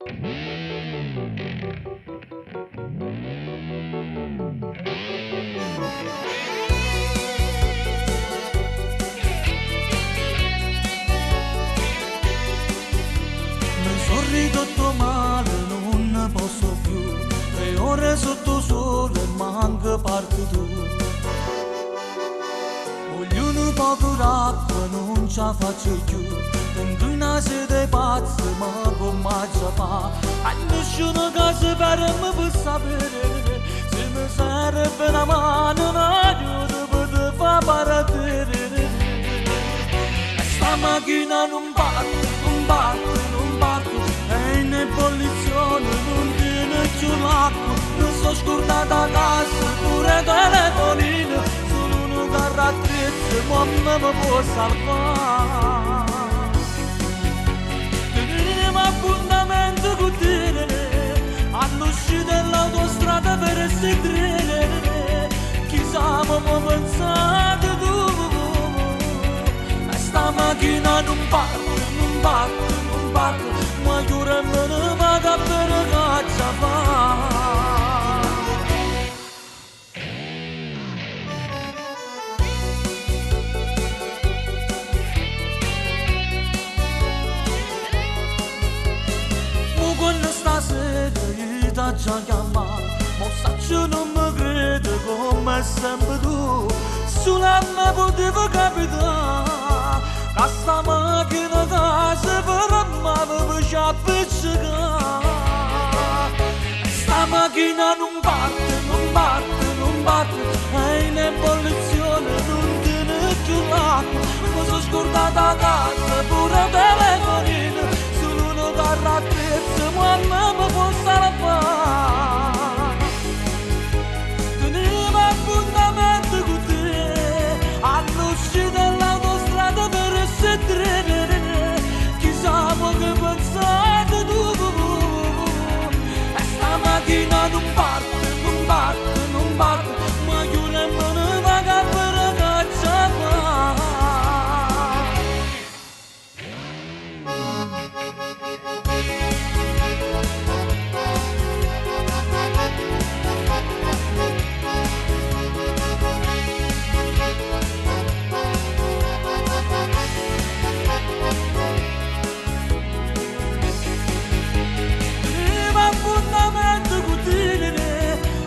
Mi sono ridotto male, non ne posso più. 3 ore sotto sole, manca parte tu. Voglio un po' d'acqua, non ce la faccio più. Tengo una sede pazza, ma come ci fa? A nessuno casa per me sapere. Se mi serve una mano, un aiuto per far partire. Sta macchina non parte, non parte, non parte. È in ebollizione, non tiene più l'acqua. Mi sono scordata a casa, pure telefonino. Solo un carro attrezzo, ma non mi può salvare. Tenevo appuntamento con te, all'uscita dell'autostrada per sedere. Chissà come pensate tu. Sta macchina non parte, non parte, non parte, ma io me ne vado a bere caccia fa. Ma quando stasera io ti già chiamato, ma saccio non mi crede come sempre tu, sulla me poteva capitare. Sta macchina casa per me mi ci appiccica. Sta macchina non parte, non parte, non parte. È in ebollizione, non tiene più l'acqua. Mi sono scordata a casa, pure telefonino. Solo un carro attrezzo, ma non mi può salvare. Tenevo appuntamento con te, all'uscita dell'autostrada per sedere. Chissà che pensate tu. E sta macchina non parte, non parte, non parte, ma io nemmeno vado a bere caccia fa.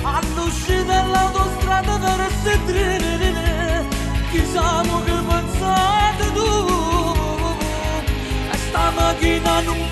All'uscita dell'autostrada per sedere. Chissà che pensate tu. E sta macchina non